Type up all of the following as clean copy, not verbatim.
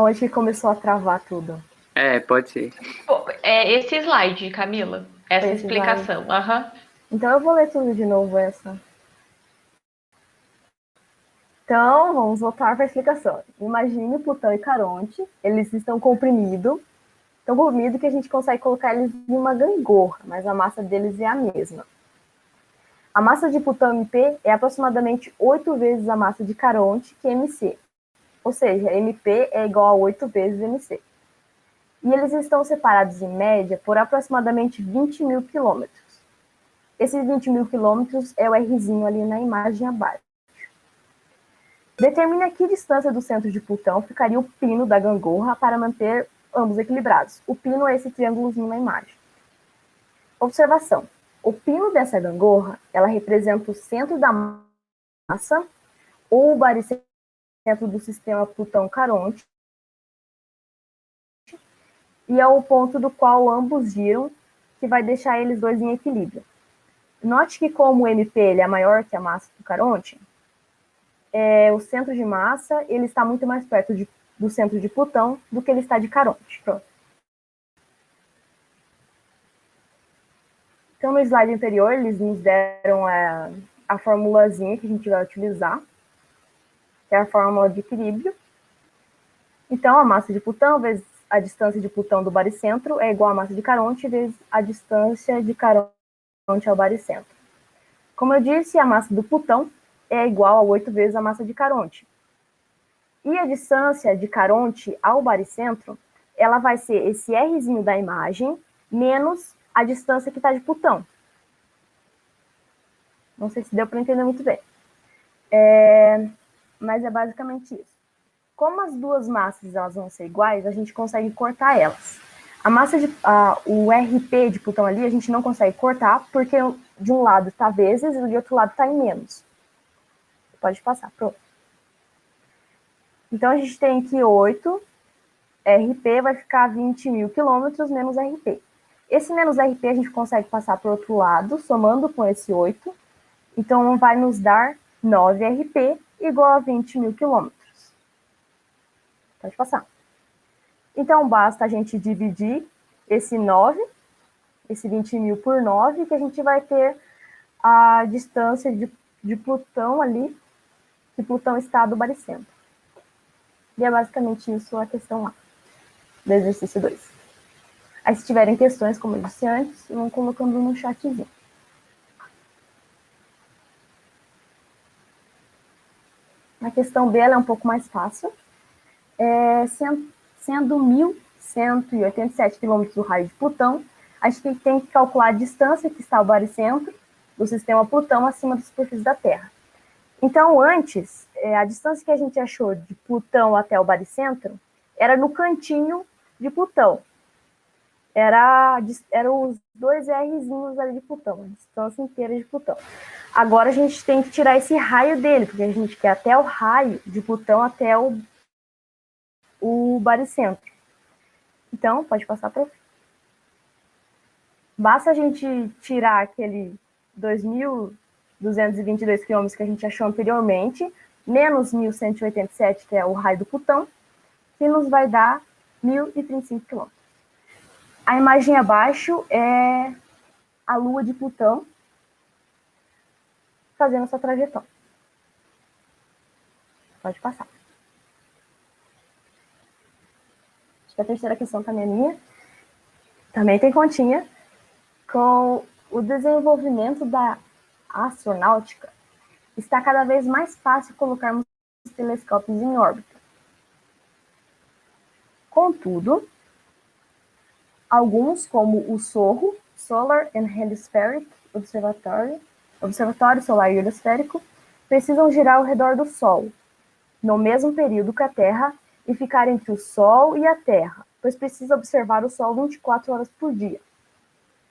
Onde que começou a travar tudo? Pode ser. Pô, é esse slide, Camila. Essa Esse slide. explicação. Aham. Então eu vou ler tudo de novo essa. Então, vamos voltar para a explicação. Imagine Plutão e Caronte, eles estão comprimidos, tão comprimido que a gente consegue colocar eles em uma gangorra, mas a massa deles é a mesma. A massa de Plutão MP é aproximadamente 8 vezes a massa de Caronte, que é MC. Ou seja, MP é igual a 8 vezes MC. E eles estão separados, em média, por aproximadamente 20 mil quilômetros. Esses 20 mil quilômetros é o Rzinho ali na imagem abaixo. Determine a que distância do centro de Plutão ficaria o pino da gangorra para manter ambos equilibrados. O pino é esse triângulozinho na imagem. Observação. O pino dessa gangorra, ela representa o centro da massa, ou o baricentro do sistema Plutão-Caronte, e é o ponto do qual ambos giram, que vai deixar eles dois em equilíbrio. Note que como o MP ele é maior que a massa do Caronte, o centro de massa ele está muito mais perto do centro de Plutão do que ele está de Caronte. Pronto. Então, no slide anterior, eles nos deram a formulazinha que a gente vai utilizar, que é a fórmula de equilíbrio. Então, a massa de Plutão vezes a distância de Plutão do baricentro é igual à massa de Caronte vezes a distância de Caronte ao baricentro. Como eu disse, a massa do Plutão é igual a 8 vezes a massa de Caronte. E a distância de Caronte ao baricentro, ela vai ser esse Rzinho da imagem menos a distância que está de Plutão. Não sei se deu para entender muito bem. Mas é basicamente isso. Como as duas massas elas vão ser iguais, a gente consegue cortar elas. O RP de Plutão ali, a gente não consegue cortar, porque de um lado está vezes e do outro lado está em menos. Pode passar, pronto. Então, a gente tem aqui 8, RP vai ficar 20 mil quilômetros menos RP. Esse menos RP a gente consegue passar para o outro lado, somando com esse 8. Então, vai nos dar 9 RP igual a 20 mil quilômetros. Pode passar. Então, basta a gente dividir esse 9, esse 20 mil por 9, que a gente vai ter a distância de Plutão ali, que Plutão está do baricentro. E é basicamente isso a questão lá, do exercício 2. Aí, se tiverem questões, como eu disse antes, vão colocando no chatzinho. A questão B é um pouco mais fácil. Sendo 1.187 quilômetros do raio de Plutão, a gente tem que calcular a distância que está o baricentro do sistema Plutão acima da superfície da Terra. Então, antes, a distância que a gente achou de Plutão até o baricentro era no cantinho de Plutão. Era os dois Rzinhos ali de Plutão, a distância inteira de Plutão. Agora a gente tem que tirar esse raio dele, porque a gente quer até o raio de Plutão até o baricentro. Então, pode passar para. Basta a gente tirar aquele 2.222 quilômetros que a gente achou anteriormente, menos 1.187, que é o raio do Plutão, que nos vai dar 1.035 quilômetros. A imagem abaixo é a Lua de Plutão fazendo essa trajetória. Pode passar. Acho que a terceira questão também é minha. Também tem continha. Com o desenvolvimento da astronáutica, está cada vez mais fácil colocarmos telescópios em órbita. Contudo, alguns, como o SOHO, Solar and Hemispheric Observatório Solar e Heliosférico, precisam girar ao redor do Sol, no mesmo período que a Terra, e ficar entre o Sol e a Terra, pois precisa observar o Sol 24 horas por dia.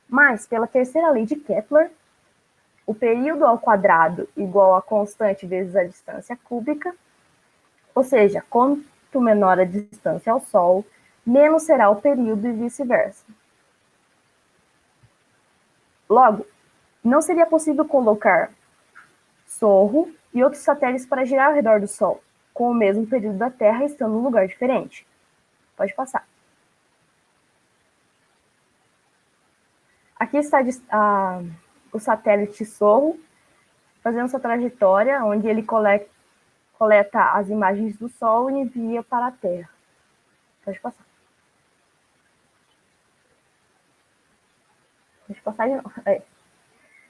Mas, pela terceira lei de Kepler, o período ao quadrado igual a constante vezes a distância cúbica, ou seja, quanto menor a distância ao Sol, menos será o período e vice-versa. Logo, não seria possível colocar SOHO e outros satélites para girar ao redor do Sol, com o mesmo período da Terra estando em um lugar diferente. Pode passar. Aqui está o satélite Sorro, fazendo sua trajetória, onde ele coleta as imagens do Sol e envia para a Terra. Pode passar. Pode passar de novo.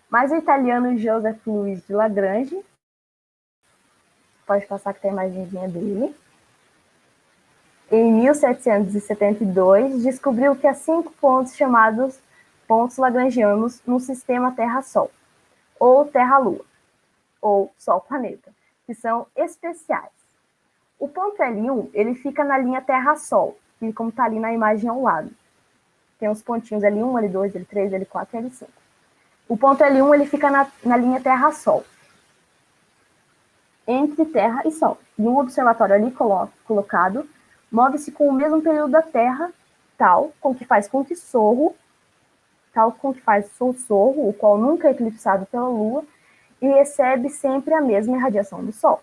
Mais o italiano Joseph Louis de Lagrange. Pode passar que tem a imagenzinha dele. Em 1772, descobriu que há 5 pontos chamados pontos lagrangianos no sistema Terra-Sol, ou Terra-Lua, ou Sol-Planeta, que são especiais. O ponto L1, ele fica na linha Terra-Sol, que como está ali na imagem ao lado. Tem os pontinhos L1, L2, L3, L4 e L5. O ponto L1, ele fica na linha Terra-Sol, entre Terra e Sol. E um observatório ali colocado move-se com o mesmo período da Terra, tal com que faz o Sorro, o qual nunca é eclipsado pela Lua, e recebe sempre a mesma irradiação do Sol.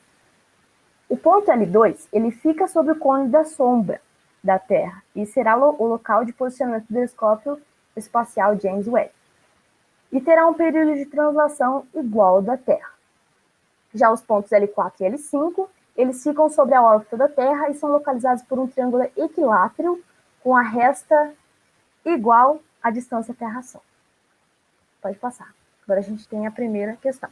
O ponto L2, ele fica sobre o cone da sombra da Terra, e será o local de posicionamento do telescópio espacial James Webb. E terá um período de translação igual ao da Terra. Já os pontos L4 e L5, eles ficam sobre a órbita da Terra e são localizados por um triângulo equilátero com a resta igual à distância Terra-Sol. Pode passar. Agora a gente tem a primeira questão.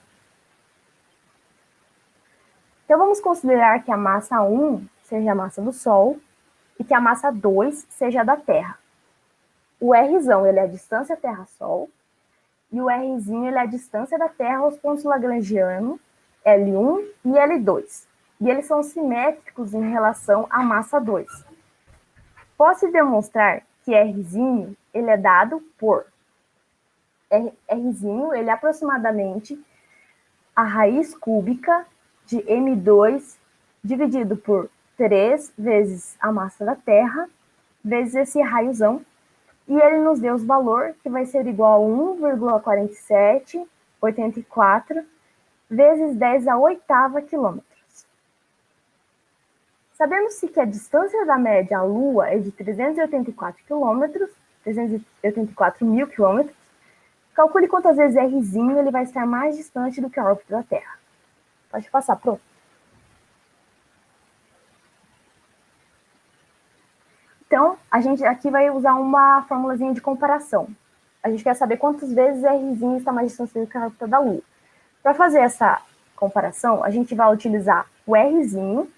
Então vamos considerar que a massa 1 seja a massa do Sol e que a massa 2 seja a da Terra. O Rzão, ele é a distância Terra-Sol, e o Rzinho, ele é a distância da Terra aos pontos lagrangianos, L1 e L2. E eles são simétricos em relação à massa 2. Posso demonstrar que Rzinho, ele é dado por Rzinho, ele é aproximadamente a raiz cúbica de M2 dividido por 3 vezes a massa da Terra, vezes esse raiozão, e ele nos deu o valor que vai ser igual a 1,4784 vezes 10 a oitava quilômetros. Sabemos-se que a distância da média à Lua é de 384 quilômetros, 384 mil quilômetros. Calcule quantas vezes Rzinho ele vai estar mais distante do que a órbita da Terra. Pode passar, pronto. Então, a gente aqui vai usar uma formulazinha de comparação. A gente quer saber quantas vezes Rzinho está mais distante do que a órbita da Lua. Para fazer essa comparação, a gente vai utilizar o Rzinho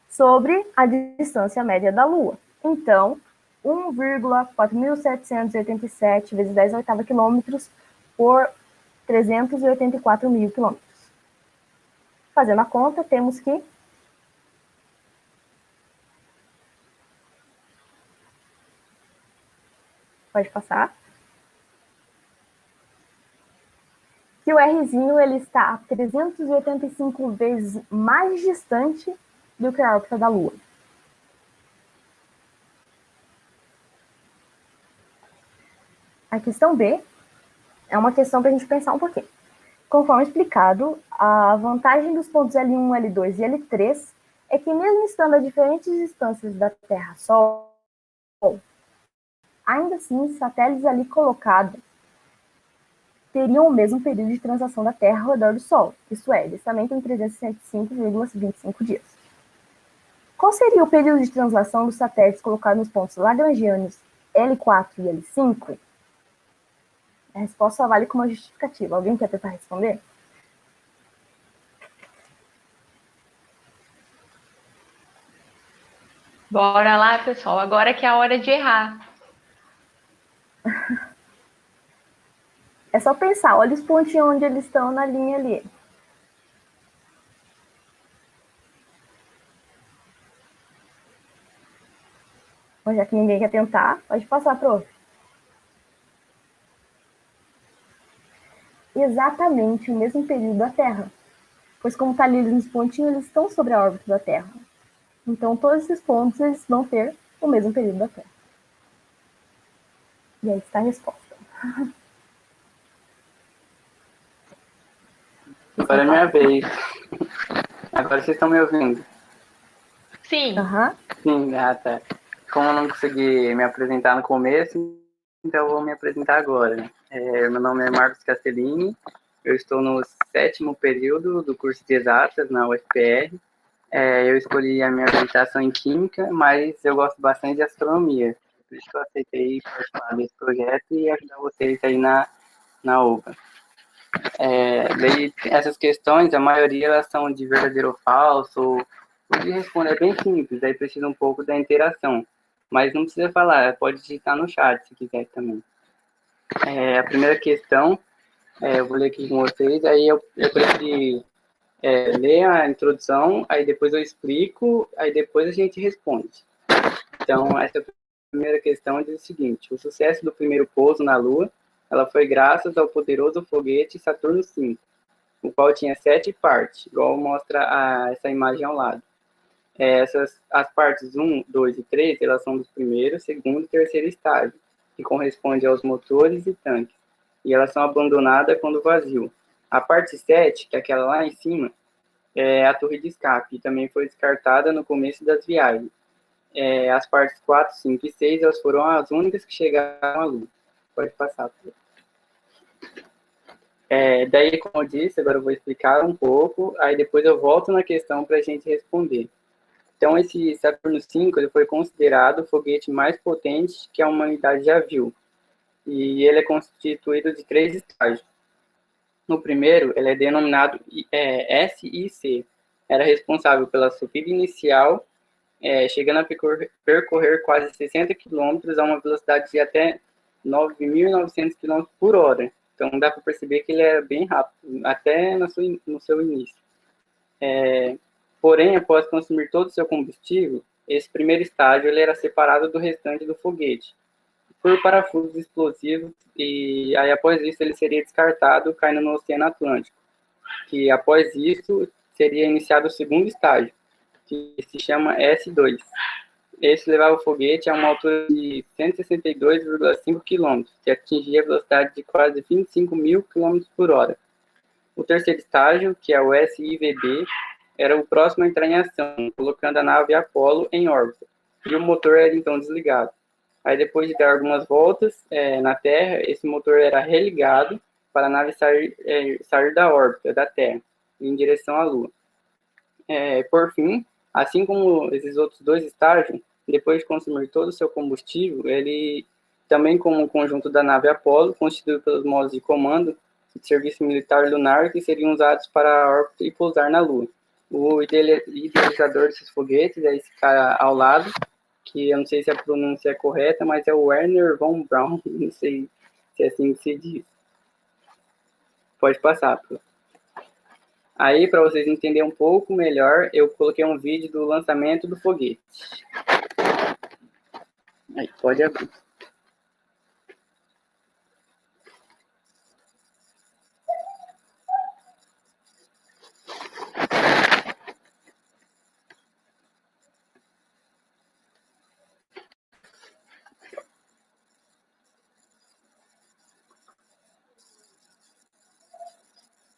sobre a distância média da Lua. Então, 1,4787 vezes 10 a oitava quilômetros por 384 mil quilômetros. Fazendo a conta, temos que pode passar. Que o Rzinho ele está 385 vezes mais distante do que a órbita da Lua. A questão B é uma questão para a gente pensar um pouquinho. Conforme explicado, a vantagem dos pontos L1, L2 e L3 é que mesmo estando a diferentes distâncias da Terra-Sol, ainda assim, satélites ali colocados teriam o mesmo período de translação da Terra ao redor do Sol. Isso é, eles também têm 365,25 dias. Qual seria o período de translação dos satélites colocados nos pontos lagrangianos L4 e L5? A resposta só vale como uma justificativa. Alguém quer tentar responder? Bora lá, pessoal. Agora que é a hora de errar. É só pensar. Olha os pontinhos onde eles estão na linha ali. Bom, já que ninguém quer tentar, pode passar, prof. Exatamente o mesmo período da Terra. Pois como está ali nos pontinhos, eles estão sobre a órbita da Terra. Então, todos esses pontos eles vão ter o mesmo período da Terra. E aí está a resposta. Agora é minha vez. Agora vocês estão me ouvindo. Sim. Aham. Sim, tá. Como eu não consegui me apresentar no começo, então eu vou me apresentar agora, né? Meu nome é Marcos Castellini, eu estou no 7º período do curso de Exatas na UFPR. Eu escolhi a minha habilitação em Química, mas eu gosto bastante de Astronomia. Por isso que eu aceitei participar desse projeto e ajudar vocês aí na UBA. Daí, essas questões, a maioria elas são de verdadeiro ou falso, o de responder é bem simples, aí precisa um pouco da interação. Mas não precisa falar, pode digitar no chat se quiser também. A primeira questão, eu vou ler aqui com vocês, aí eu preferi ler a introdução, aí depois eu explico, aí depois a gente responde. Então, essa primeira questão diz o seguinte: o sucesso do primeiro pouso na Lua, ela foi graças ao poderoso foguete Saturno V, o qual tinha 7 partes, igual mostra essa imagem ao lado. As partes 1, 2 e 3, elas são dos primeiro, segundo e terceiro estágio, que corresponde aos motores e tanques, e elas são abandonadas quando vazio. A parte 7, que é aquela lá em cima, é a torre de escape, e também foi descartada no começo das viagens. As partes 4, 5 e 6, elas foram as únicas que chegaram à Lua. Pode passar. Daí, como eu disse, agora eu vou explicar um pouco, aí depois eu volto na questão para a gente responder. Então, esse Saturno V ele foi considerado o foguete mais potente que a humanidade já viu. E ele é constituído de 3 estágios. No primeiro, ele é denominado SIC. Era responsável pela subida inicial, chegando a percorrer quase 60 quilômetros a uma velocidade de até 9.900 quilômetros por hora. Então, dá para perceber que ele é bem rápido, até no seu início. Porém, após consumir todo o seu combustível, esse primeiro estágio ele era separado do restante do foguete por parafusos explosivos e aí após isso ele seria descartado caindo no Oceano Atlântico, que após isso seria iniciado o segundo estágio, que se chama S2. Esse levava o foguete a uma altura de 162,5 km, que atingia a velocidade de quase 25.000 km por hora. O terceiro estágio, que é o SIVB, era o próximo a entrar em ação, colocando a nave Apollo em órbita, e o motor era então desligado. Aí, depois de dar algumas voltas na Terra, esse motor era religado para a nave sair da órbita da Terra, em direção à Lua. Por fim, assim como esses outros 2 estágios, depois de consumir todo o seu combustível, ele também, como o conjunto da nave Apollo, constituído pelos modos de comando de serviço militar lunar que seriam usados para a órbita e pousar na Lua. O idealizador desses foguetes é esse cara ao lado, que eu não sei se a pronúncia é correta, mas é o Wernher von Braun, não sei se é assim que se diz. Pode passar, pô. Aí, para vocês entenderem um pouco melhor, eu coloquei um vídeo do lançamento do foguete. Aí, pode abrir.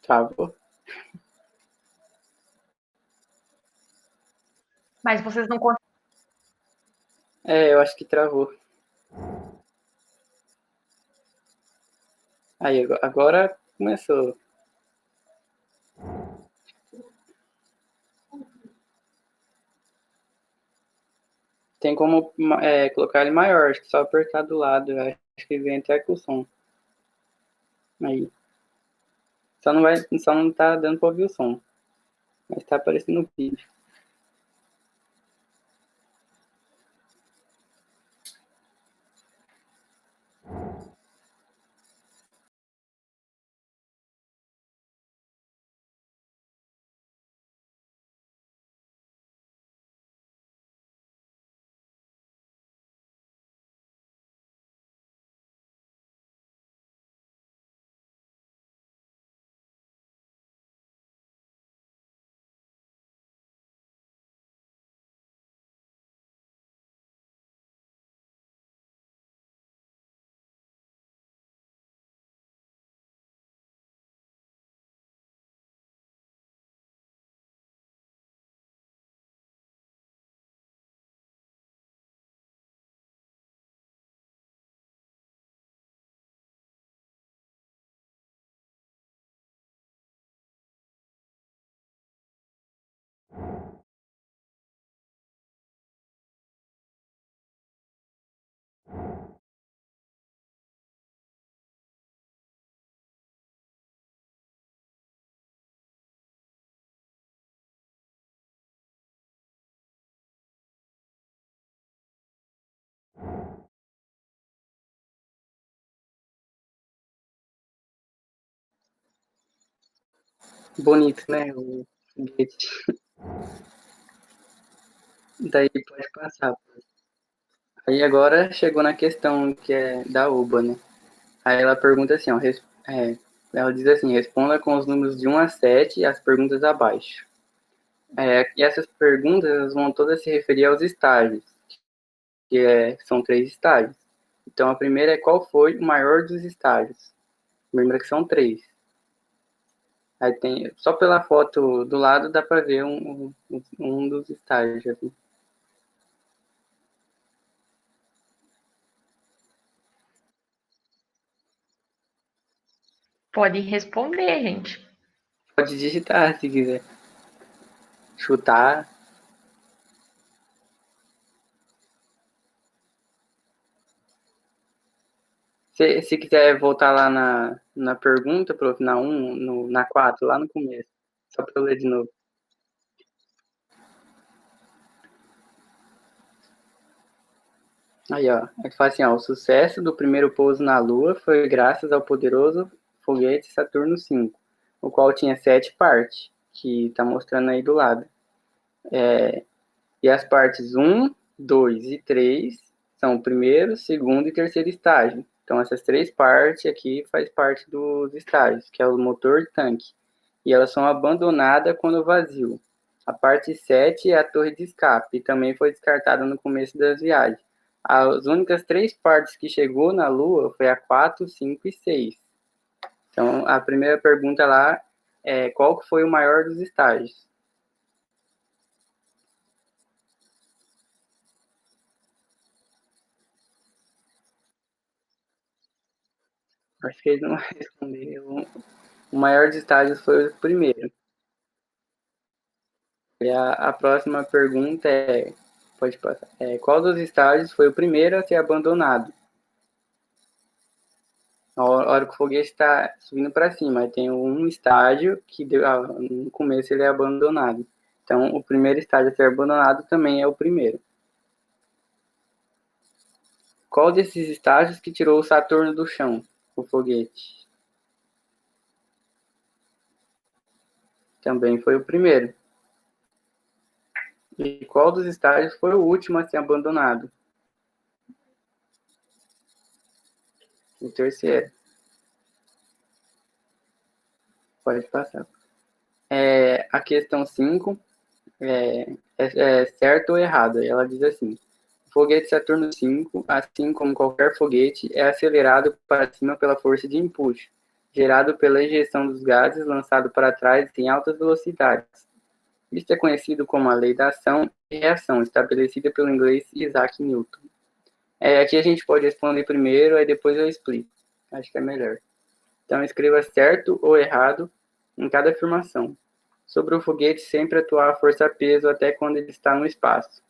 Travou? Mas vocês não Eu acho que travou. Aí, agora começou. Tem como colocar ele maior, acho que só apertar do lado. Acho que vem até com o som. Aí. Só não tá dando para ouvir o som. Mas tá aparecendo no vídeo. Bonito, né? O foguete. Daí pode passar. Aí agora chegou na questão que é da UBA, né? Aí ela pergunta assim, ó, ela diz assim, responda com os números de 1 a 7 as perguntas abaixo. E essas perguntas elas vão todas se referir aos estágios, são 3 estágios. Então a primeira é qual foi o maior dos estágios? Lembra que são 3. Aí tem, só pela foto do lado dá para ver um dos estágios. Assim. Pode responder, gente. Pode digitar se quiser. Chutar. Se quiser voltar lá na pergunta, prof, na 1, na 4, lá no começo. Só para eu ler de novo. Aí, ó. Ele fala assim, ó. O sucesso do primeiro pouso na Lua foi graças ao poderoso foguete Saturno V, o qual tinha 7 partes, que está mostrando aí do lado. E as partes 1, 2 e 3 são o primeiro, segundo e terceiro estágio. Então, essas 3 partes aqui faz parte dos estágios, que é o motor e tanque. E elas são abandonadas quando vazio. A parte 7 é a torre de escape, e também foi descartada no começo das viagens. As únicas 3 partes que chegou na Lua foi a 4, 5 e 6. Então, a primeira pergunta lá é qual que foi o maior dos estágios? Acho que ele não vai responder. O maior dos estágios foi o primeiro. E a próxima pergunta pode passar. Qual dos estágios foi o primeiro a ser abandonado? A hora que o foguete está subindo para cima, aí tem um estágio que no começo ele é abandonado. Então, o primeiro estágio a ser abandonado também é o primeiro. Qual desses estágios que tirou o Saturno do chão, o foguete? Também foi o primeiro. E qual dos estágios foi o último a ser abandonado? O terceiro. Pode passar. A questão 5 é certo ou errado. Ela diz assim: o foguete Saturno V, assim como qualquer foguete, é acelerado para cima pela força de empuxo, gerado pela ejeção dos gases lançado para trás em altas velocidades. Isso é conhecido como a lei da ação e reação, estabelecida pelo inglês Isaac Newton. Aqui a gente pode responder primeiro, aí depois eu explico. Acho que é melhor. Então, escreva certo ou errado em cada afirmação. Sobre o foguete, sempre atuar a força-peso até quando ele está no espaço.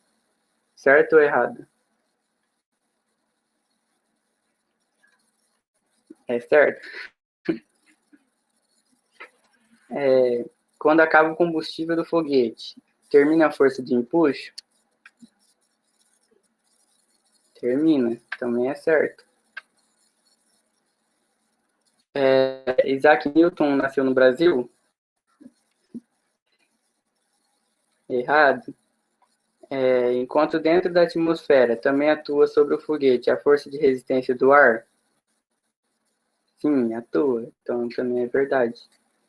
Certo ou errado? É certo. Quando acaba o combustível do foguete, termina a força de empuxo? Termina. Também é certo. Isaac Newton nasceu no Brasil? Errado. Enquanto dentro da atmosfera também atua sobre o foguete a força de resistência do ar? Sim, atua. Então também é verdade.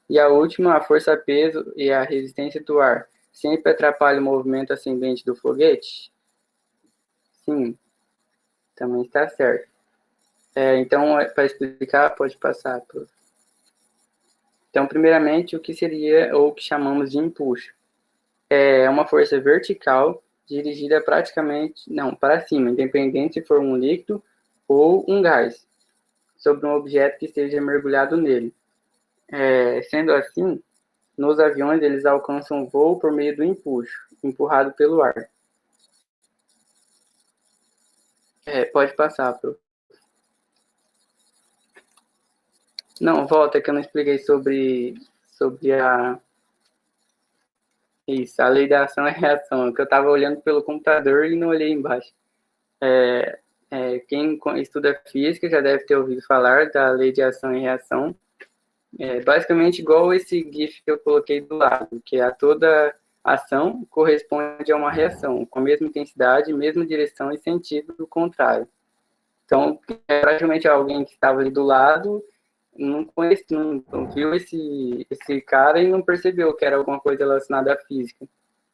E a última, a força-peso e a resistência do ar sempre atrapalha o movimento ascendente do foguete? Sim, também está certo. Então, para explicar, pode passar. Então, primeiramente, o que seria ou o que chamamos de empuxo? É uma força vertical dirigida praticamente, não, para cima, independente se for um líquido ou um gás, sobre um objeto que esteja mergulhado nele. Sendo assim, nos aviões eles alcançam voo por meio do empuxo, empurrado pelo ar. Pode passar, Pro. Não, volta que eu não expliquei sobre a lei da ação e reação, que eu estava olhando pelo computador e não olhei embaixo. Quem estuda física já deve ter ouvido falar da lei de ação e reação, É basicamente igual esse GIF que eu coloquei do lado, que a toda ação corresponde a uma reação, com a mesma intensidade, mesma direção e sentido contrário. Então, praticamente alguém que estava ali do lado não conhece, não viu esse cara e não percebeu que era alguma coisa relacionada à física.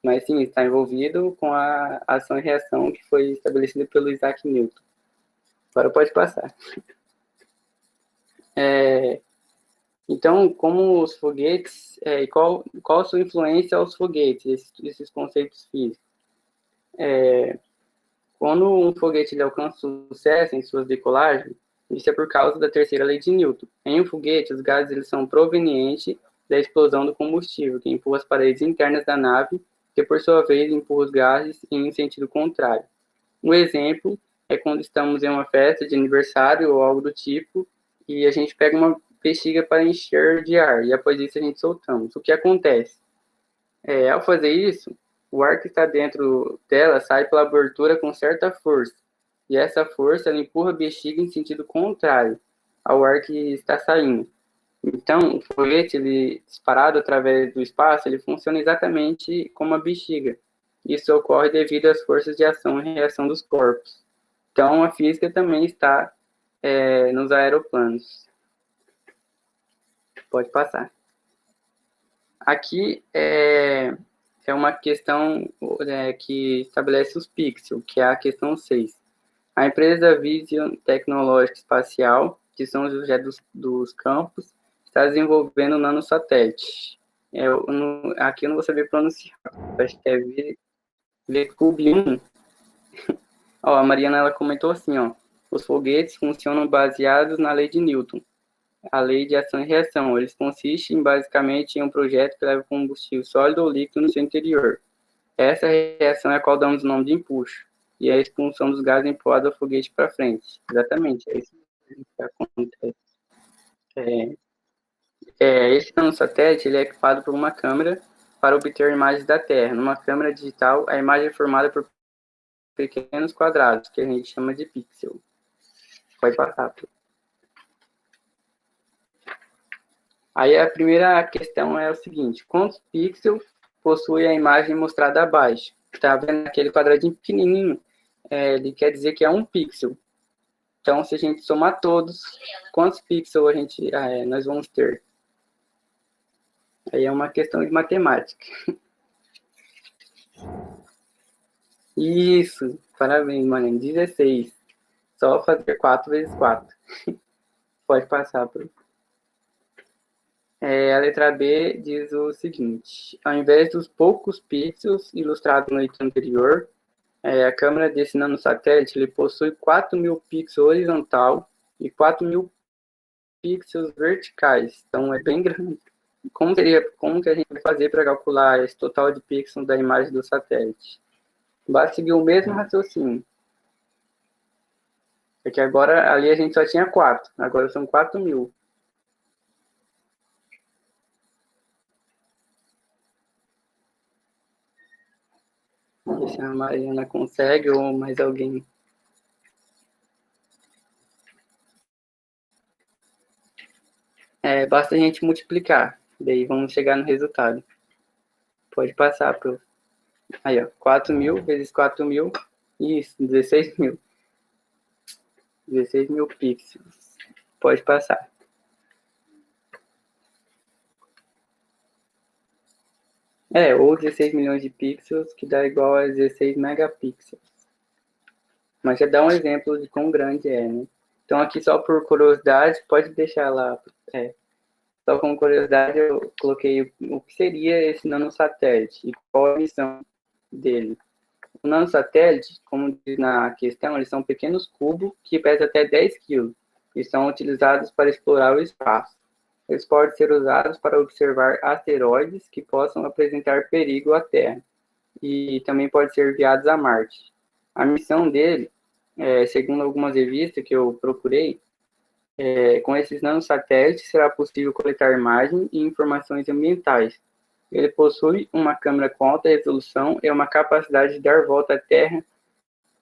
Mas sim, está envolvido com a ação e reação que foi estabelecida pelo Isaac Newton. Agora pode passar. Então, como os foguetes, qual a sua influência aos foguetes, esses conceitos físicos? Quando um foguete ele alcança sucesso em suas decolagens, isso é por causa da terceira lei de Newton. Em um foguete, os gases eles são provenientes da explosão do combustível, que empurra as paredes internas da nave, que por sua vez empurra os gases em um sentido contrário. Um exemplo é quando estamos em uma festa de aniversário ou algo do tipo, e a gente pega uma bexiga para encher de ar, e após isso a gente soltamos. O que acontece? Ao fazer isso, o ar que está dentro dela sai pela abertura com certa força, e essa força ela empurra a bexiga em sentido contrário ao ar que está saindo. Então, o foguete, ele, disparado através do espaço, ele funciona exatamente como a bexiga. Isso ocorre devido às forças de ação e reação dos corpos. Então, a física também está nos aeroplanos. Pode passar. Aqui é uma questão que estabelece os pixels, que é a questão 6. A empresa Vision Tecnológica Espacial, que são os objetos dos campos, está desenvolvendo um nanosatélite. Aqui eu não vou saber pronunciar, acho que é VCube-1. A Mariana ela comentou assim, os foguetes funcionam baseados na lei de Newton, a lei de ação e reação. Eles consistem basicamente em um projeto que leva combustível sólido ou líquido no seu interior. Essa reação é a qual damos o nome de empuxo, e é a expulsão dos gases empurrados ao foguete para frente. Exatamente, é isso que acontece. Esse nanosatélite ele é equipado por uma câmera para obter imagens da Terra. Numa câmera digital, a imagem é formada por pequenos quadrados, que a gente chama de pixel. Pode passar. Aí a primeira questão é o seguinte: quantos pixels possui a imagem mostrada abaixo? Tá vendo aquele quadradinho pequenininho? Ele quer dizer que é um pixel. Então, se a gente somar todos, quantos pixels nós vamos ter? Aí é uma questão de matemática. Isso, parabéns, mano. 16. Só fazer 4 vezes 4. Pode passar, Pro. A letra B diz o seguinte: ao invés dos poucos pixels ilustrados no item anterior, a câmera desse nanosatélite ele possui 4.000 pixels horizontal e 4.000 pixels verticais. Então é bem grande. Como que a gente vai fazer para calcular esse total de pixels da imagem do satélite? Basta seguir o mesmo raciocínio. É que agora ali a gente só tinha 4, agora são 4.000. Vamos ver se a Mariana consegue ou mais alguém. Basta a gente multiplicar, daí vamos chegar no resultado. Pode passar, Pro. Aí, 4.000 vezes 4.000, isso, 16.000. 16.000 pixels. Pode passar. Ou 16 milhões de pixels, que dá igual a 16 megapixels. Mas já dá um exemplo de quão grande é, né? Então, aqui só por curiosidade, pode deixar lá. Só como curiosidade, eu coloquei o que seria esse nanosatélite e qual a missão dele. O nanosatélite, como diz na questão, eles são pequenos cubos que pesam até 10 kg e são utilizados para explorar o espaço. Eles podem ser usados para observar asteroides que possam apresentar perigo à Terra e também podem ser enviados a Marte. A missão dele, segundo algumas revistas que eu procurei, com esses nanosatélites será possível coletar imagens e informações ambientais. Ele possui uma câmera com alta resolução e uma capacidade de dar volta à Terra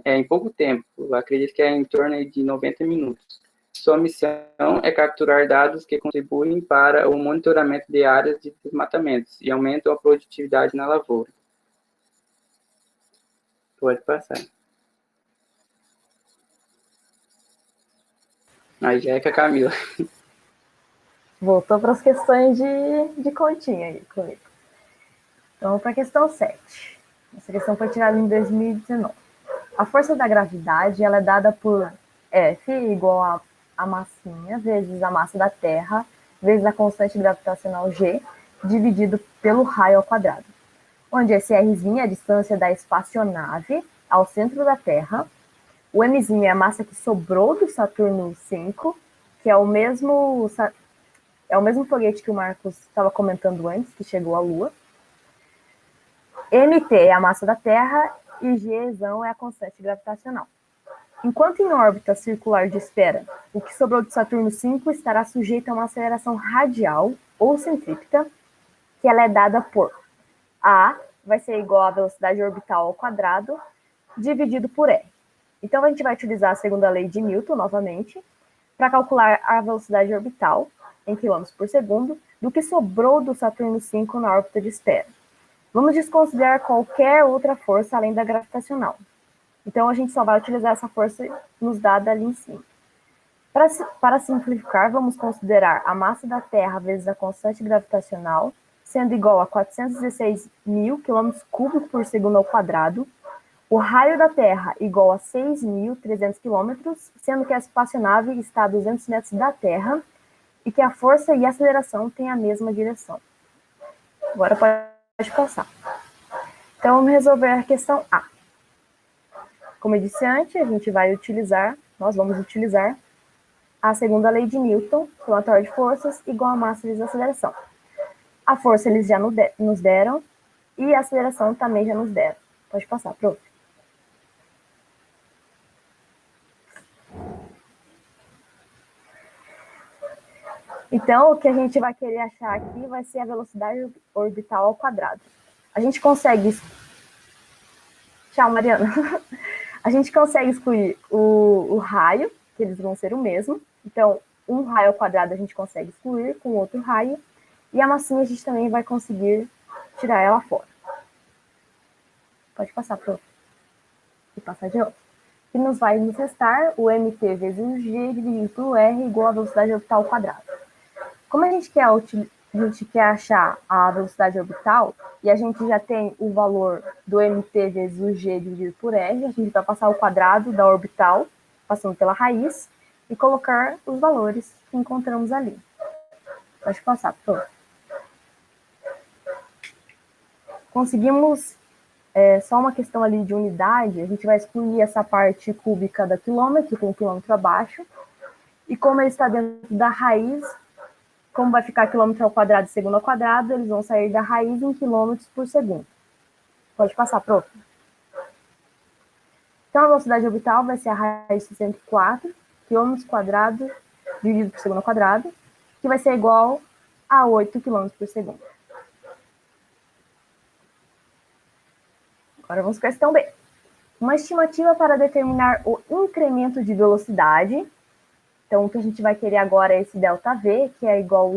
em pouco tempo. Eu acredito que é em torno de 90 minutos. Sua missão é capturar dados que contribuem para o monitoramento de áreas de desmatamentos e aumentam a produtividade na lavoura. Pode passar. Aí já é com a Camila. Voltou para as questões de continha aí comigo. Então, para a questão 7. Essa questão foi tirada em 2019. A força da gravidade ela é dada por F igual a massinha vezes a massa da Terra vezes a constante gravitacional G dividido pelo raio ao quadrado. Onde esse Rzinho é a distância da espaçonave ao centro da Terra. O Mzinho é a massa que sobrou do Saturno V, que é o mesmo foguete que o Marcos estava comentando antes, que chegou à Lua. Mt é a massa da Terra e Gzão é a constante gravitacional. Enquanto em órbita circular de esfera, o que sobrou de Saturno V estará sujeito a uma aceleração radial ou centrípeta, que ela é dada por A vai ser igual à velocidade orbital ao quadrado, dividido por R. Então, a gente vai utilizar a segunda lei de Newton, novamente, para calcular a velocidade orbital, em quilômetros por segundo, do que sobrou do Saturno V na órbita de esfera. Vamos desconsiderar qualquer outra força além da gravitacional. Então, a gente só vai utilizar essa força nos dada ali em cima. Para simplificar, vamos considerar a massa da Terra vezes a constante gravitacional, sendo igual a 416.000 km³ por segundo ao quadrado, o raio da Terra igual a 6.300 km, sendo que a espaçonave está a 200 metros da Terra e que a força e a aceleração têm a mesma direção. Agora pode passar. Então, vamos resolver a questão A. Como eu disse antes, nós vamos utilizar a segunda lei de Newton, somatório de forças, igual a massa vezes a aceleração. A força eles já nos deram e a aceleração também já nos deram. Pode passar, prof. Então, o que a gente vai querer achar aqui vai ser a velocidade orbital ao quadrado. A gente consegue... Tchau, Mariana. A gente consegue excluir o raio, que eles vão ser o mesmo. Então, um raio ao quadrado a gente consegue excluir com outro raio. E a massinha a gente também vai conseguir tirar ela fora. Pode passar, prof. E passar de novo. E nos vai nos restar o mt vezes o g dividido por r igual a velocidade orbital ao quadrado. Como a gente quer achar a velocidade orbital, e a gente já tem o valor do mt vezes o g dividido por r, a gente vai passar o quadrado da orbital, passando pela raiz, e colocar os valores que encontramos ali. Pode passar, prof. Conseguimos só uma questão ali de unidade, a gente vai excluir essa parte cúbica da quilômetro, com o quilômetro abaixo, e como ele está dentro da raiz, como vai ficar quilômetro ao quadrado e segundo ao quadrado, eles vão sair da raiz em quilômetros por segundo. Pode passar, prof. Então, a velocidade orbital vai ser a raiz de 64 quilômetros quadrados dividido por segundo ao quadrado, que vai ser igual a 8 quilômetros por segundo. Agora vamos para a questão B. Uma estimativa para determinar o incremento de velocidade. Então, o que a gente vai querer agora é esse ΔV, que é igual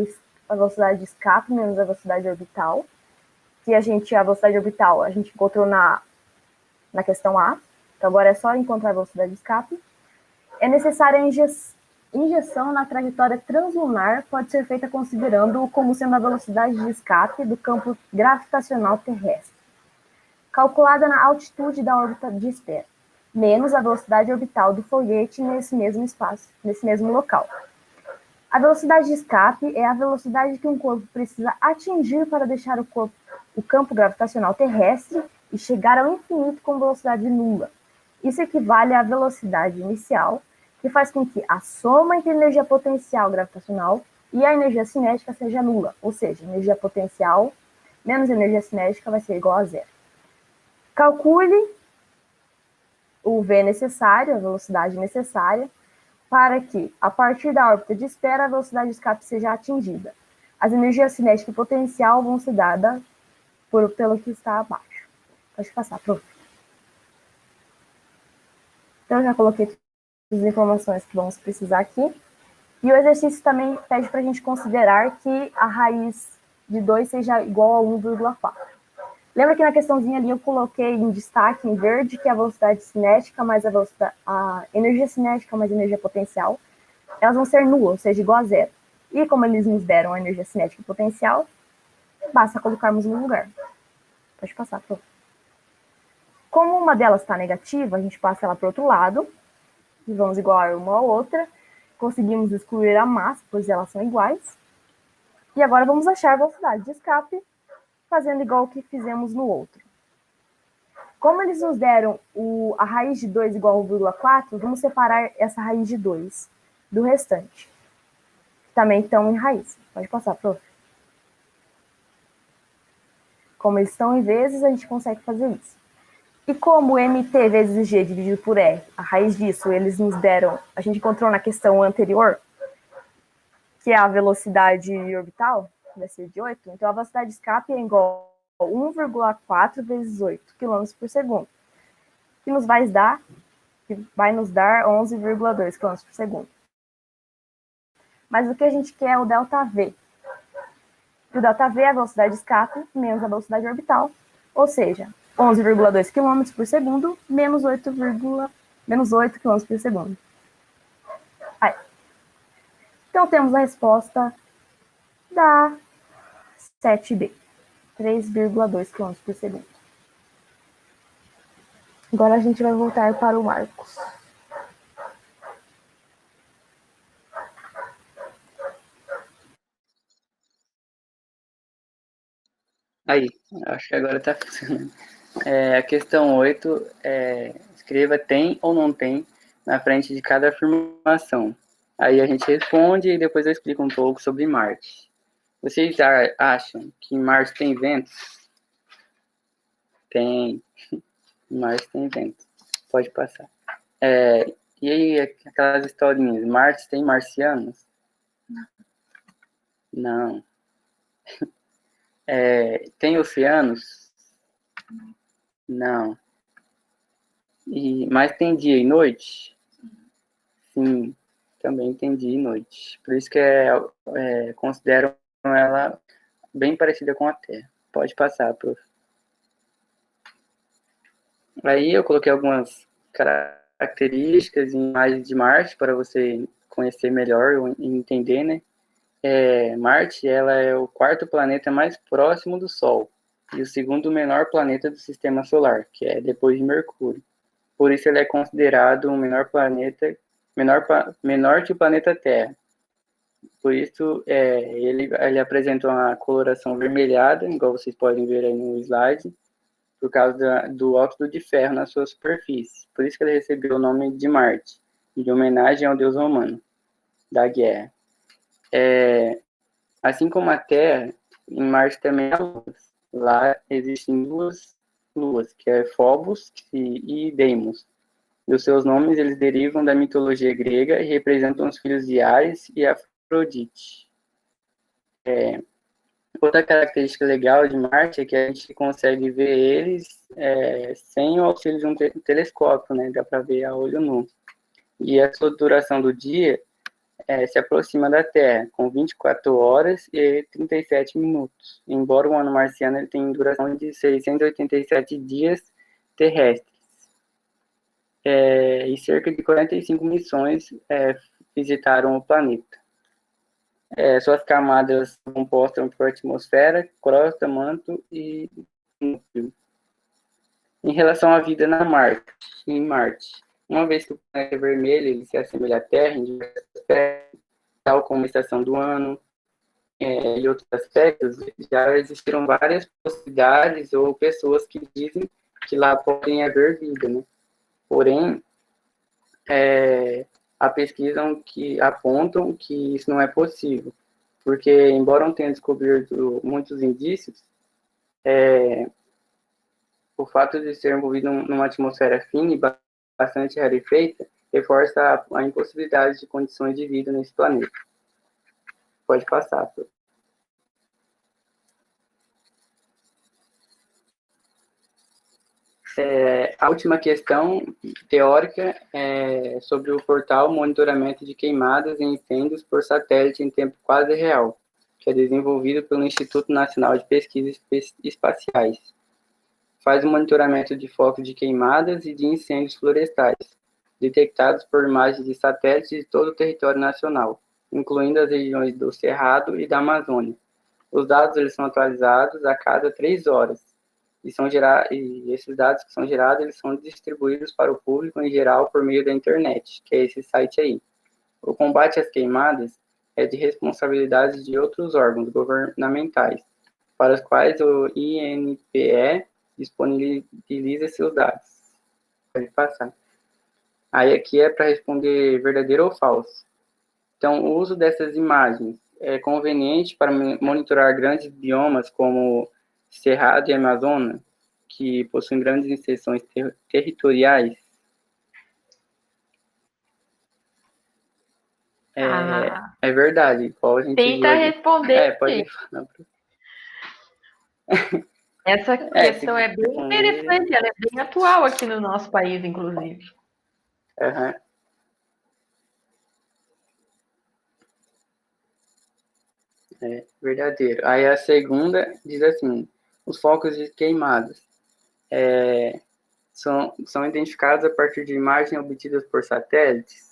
a velocidade de escape menos a velocidade orbital. Que a velocidade orbital a gente encontrou na questão A. Então, agora é só encontrar a velocidade de escape. É necessária a injeção na trajetória translunar, pode ser feita considerando como sendo a velocidade de escape do campo gravitacional terrestre, calculada na altitude da órbita de esfera, menos a velocidade orbital do foguete nesse mesmo espaço, nesse mesmo local. A velocidade de escape é a velocidade que um corpo precisa atingir para deixar o campo gravitacional terrestre e chegar ao infinito com velocidade nula. Isso equivale à velocidade inicial, que faz com que a soma entre a energia potencial gravitacional e a energia cinética seja nula, ou seja, a energia potencial menos a energia cinética vai ser igual a zero. Calcule o V necessário, a velocidade necessária, para que, a partir da órbita de esfera, a velocidade de escape seja atingida. As energias cinética e potencial vão ser dadas pelo que está abaixo. Pode passar, prof. Então, eu já coloquei todas as informações que vamos precisar aqui. E o exercício também pede para a gente considerar que a raiz de 2 seja igual a 1,4. Lembra que na questãozinha ali eu coloquei em destaque em verde que a velocidade cinética mais a energia cinética mais a energia potencial, elas vão ser nulas, ou seja, igual a zero. E como eles nos deram a energia cinética e potencial, basta colocarmos no lugar. Pode passar, por favor. Como uma delas está negativa, a gente passa ela para o outro lado, e vamos igualar uma a outra. Conseguimos excluir a massa, pois elas são iguais. E agora vamos achar a velocidade de escape, fazendo igual o que fizemos no outro. Como eles nos deram a raiz de 2 igual a 1,4, vamos separar essa raiz de 2 do restante. Também estão em raiz. Pode passar, prof. Como eles estão em vezes, a gente consegue fazer isso. E como mt vezes g dividido por r, a raiz disso, eles nos deram, a gente encontrou na questão anterior, que é a velocidade orbital, vai ser de 8, então a velocidade de escape é igual a 1,4 vezes 8 km por segundo, que vai nos dar 11,2 km por segundo. Mas o que a gente quer é o ΔV. E o ΔV é a velocidade de escape menos a velocidade orbital, ou seja, 11,2 km por segundo menos 8 km por segundo. Aí. Então, temos a resposta da 7B, 3,2 km por segundo. Agora a gente vai voltar para o Marcos. Aí, acho que agora está funcionando. A questão 8 escreva tem ou não tem na frente de cada afirmação. Aí a gente responde e depois eu explico um pouco sobre Marte. Vocês acham que Marte tem ventos? Tem. Marte tem ventos. Pode passar. E aí, aquelas historinhas, Marte tem marcianos? Não. Tem oceanos? Não. Mas tem dia e noite? Sim, também tem dia e noite. Por isso que consideram ela bem parecida com a Terra. Pode passar, prof. Aí eu coloquei algumas características e imagens de Marte para você conhecer melhor e entender, né? Marte, ela é o quarto planeta mais próximo do Sol e o segundo menor planeta do Sistema Solar, que é depois de Mercúrio. Por isso ele é considerado um menor que o planeta Terra. Por isso ele apresenta uma coloração vermelhada, igual vocês podem ver aí no slide, por causa do óxido de ferro na sua superfície. Por isso que ele recebeu o nome de Marte, de homenagem ao deus romano da guerra. Assim como a Terra, em Marte também há luas. Lá existem duas luas, que é Phobos e Deimos. E os seus nomes eles derivam da mitologia grega e representam os filhos de Ares e Afrodite. Outra característica legal de Marte é que a gente consegue ver eles sem o auxílio de um telescópio, né? Dá para ver a olho nu. E a sua duração do dia se aproxima da Terra, com 24 horas e 37 minutos. Embora o ano marciano ele tenha duração de 687 dias terrestres. E cerca de 45 missões visitaram o planeta. Suas camadas são compostas por atmosfera, crosta, manto e núcleo. Em relação à vida em Marte, uma vez que o planeta é vermelho, ele se assemelha à Terra em diversos aspectos, tal como a estação do ano e outros aspectos, já existiram várias possibilidades ou pessoas que dizem que lá podem haver vida, né? Porém, há pesquisas que apontam que isso não é possível, porque, embora não tenha descoberto muitos indícios, o fato de ser envolvido numa atmosfera fina e bastante rarefeita reforça a impossibilidade de condições de vida nesse planeta. Pode passar, Pro. A última questão teórica é sobre o portal Monitoramento de Queimadas e Incêndios por Satélite em Tempo Quase Real, que é desenvolvido pelo Instituto Nacional de Pesquisas Espaciais. Faz o monitoramento de focos de queimadas e de incêndios florestais, detectados por imagens de satélites de todo o território nacional, incluindo as regiões do Cerrado e da Amazônia. Os dados eles são atualizados a cada 3 horas, e esses dados que são gerados eles são distribuídos para o público em geral por meio da internet, que é esse site aí. O combate às queimadas é de responsabilidade de outros órgãos governamentais, para os quais o INPE disponibiliza seus dados. Pode passar. Aí aqui é para responder verdadeiro ou falso. Então, o uso dessas imagens é conveniente para monitorar grandes biomas como Cerrado e Amazônia, que possuem grandes extensões territoriais. É verdade, igual a gente tenta viu responder. pode falar. Essa questão se é bem responder... interessante, ela é bem atual aqui no nosso país, inclusive. Uhum. É verdadeiro. Aí a segunda diz assim: os focos de queimadas são identificados a partir de imagens obtidas por satélites.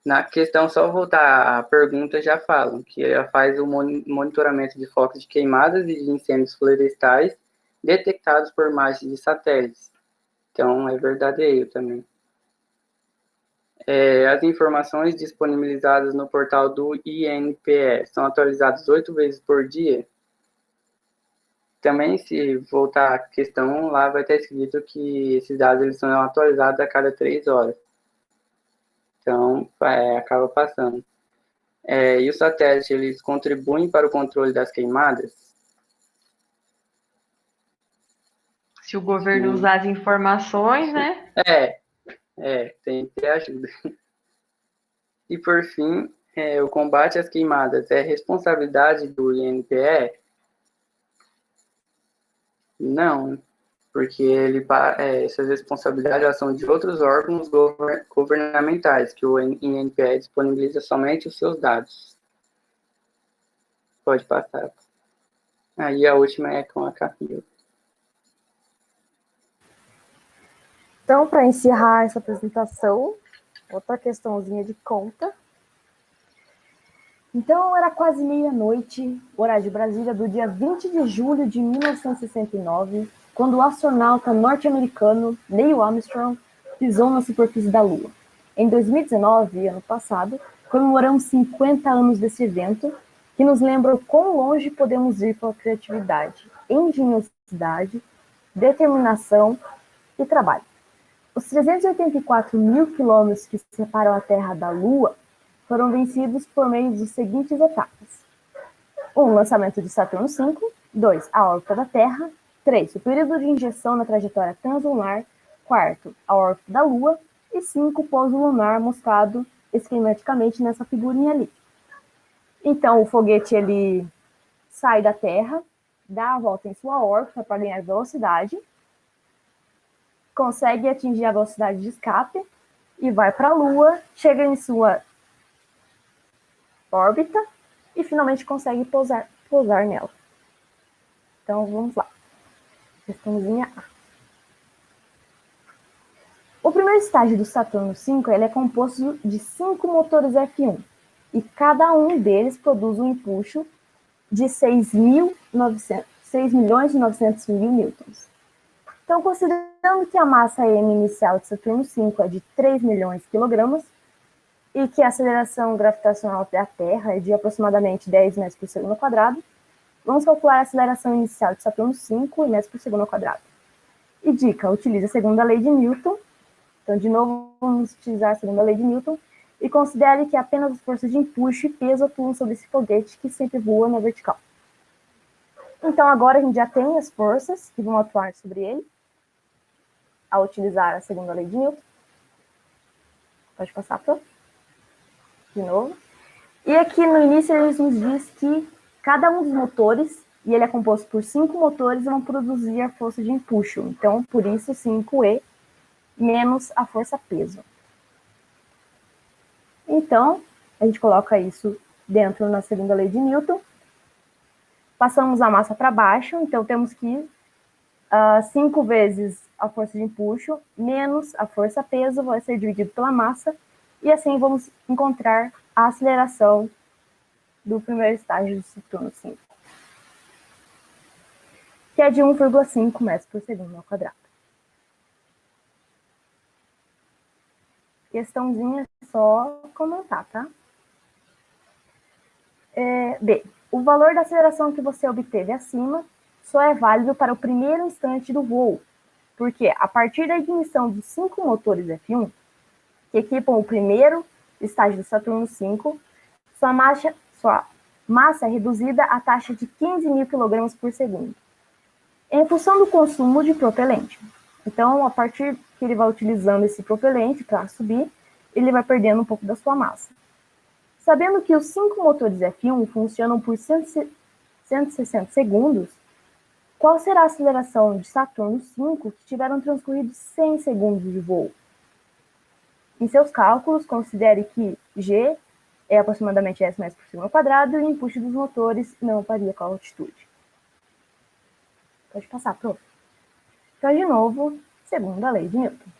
Na questão, só voltar à pergunta, já falam que ela faz o monitoramento de focos de queimadas e de incêndios florestais detectados por imagens de satélites. Então, é verdadeiro também. As informações disponibilizadas no portal do INPE são atualizadas 8 vezes por dia. Também, se voltar à questão, lá vai estar escrito que esses dados eles são atualizados a cada 3 horas. Então, acaba passando. E os satélites, eles contribuem para o controle das queimadas? Se o governo usar as informações, né? Tem que ter ajuda. E, por fim, o combate às queimadas é responsabilidade do INPE? Não, porque essas responsabilidades elas são de outros órgãos governamentais, que o INPE disponibiliza somente os seus dados. Pode passar. Aí a última é com a Camila. Então, para encerrar essa apresentação, outra questãozinha de conta. Então, era quase meia-noite, horário de Brasília, do dia 20 de julho de 1969, quando o astronauta norte-americano Neil Armstrong pisou na superfície da Lua. Em 2019, ano passado, comemoramos 50 anos desse evento, que nos lembra o quão longe podemos ir com a criatividade, engenhosidade, determinação e trabalho. Os 384 mil quilômetros que separam a Terra da Lua foram vencidos por meio dos seguintes etapas. 1. O lançamento de Saturno V. 2. A órbita da Terra. 3. O período de injeção na trajetória translunar. 4. A órbita da Lua. E 5. O pouso lunar, mostrado esquematicamente nessa figurinha ali. Então, o foguete ele sai da Terra, dá a volta em sua órbita para ganhar velocidade, consegue atingir a velocidade de escape e vai para a Lua, chega em sua órbita e finalmente consegue pousar nela. Então, vamos lá. Questãozinha A. O primeiro estágio do Saturno V ele é composto de 5 motores F1 e cada um deles produz um empuxo de 6.900.000 newtons. Então, considerando que a massa M inicial de Saturno V é de 3 milhões de quilogramas e que a aceleração gravitacional da Terra é de aproximadamente 10 metros por segundo ao quadrado, vamos calcular a aceleração inicial de Saturno V em metros por segundo ao quadrado. E dica, utilize a segunda lei de Newton. Então, de novo, vamos utilizar a segunda lei de Newton e considere que apenas as forças de empuxo e peso atuam sobre esse foguete que sempre voa na vertical. Então, agora a gente já tem as forças que vão atuar sobre ele ao utilizar a segunda lei de Newton. Pode passar para de novo. E aqui no início ele nos diz que cada um dos motores e ele é composto por 5 motores e vão produzir a força de empuxo. Então, por isso, 5E menos a força-peso. Então, a gente coloca isso dentro na segunda lei de Newton. Passamos a massa para baixo, então temos que 5 vezes a força de empuxo menos a força-peso vai ser dividido pela massa, e assim vamos encontrar a aceleração do primeiro estágio do Saturno V, que é de 1,5 metros por segundo ao quadrado. Questãozinha só comentar, tá? B. O valor da aceleração que você obteve acima só é válido para o primeiro instante do voo, porque a partir da ignição dos 5 motores F1, que equipam o primeiro estágio do Saturno V, sua massa é reduzida à taxa de 15.000 kg por segundo, em função do consumo de propelente. Então, a partir que ele vai utilizando esse propelente para subir, ele vai perdendo um pouco da sua massa. Sabendo que os 5 motores F1 funcionam por 160 segundos, qual será a aceleração de Saturno V que tiveram transcorrido 100 segundos de voo? Em seus cálculos, considere que G é aproximadamente S metros por segundo ao quadrado e o empuxo dos motores não varia com a altitude. Pode passar, prof. Então, de novo, segunda lei de Newton.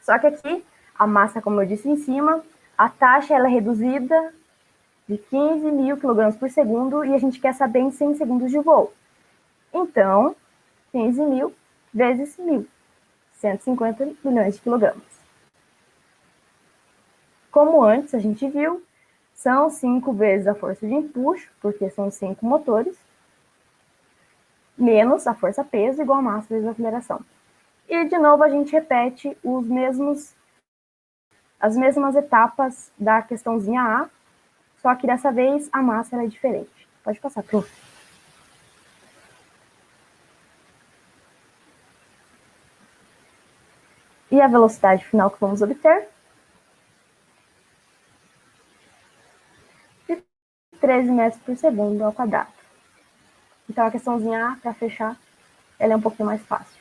Só que aqui, a massa, como eu disse em cima, a taxa ela é reduzida de 15.000 kg por segundo e a gente quer saber em 100 segundos de voo. Então, 15.000 vezes 1.000, 150 milhões de quilogramas. Como antes a gente viu, são 5 vezes a força de empuxo, porque são 5 motores, menos a força-peso igual a massa vezes a aceleração. E, de novo, a gente repete as mesmas etapas da questãozinha A, só que dessa vez a massa é diferente. Pode passar, prof. E a velocidade final que vamos obter? 13 metros por segundo ao quadrado. Então, a questãozinha A, para fechar, ela é um pouquinho mais fácil.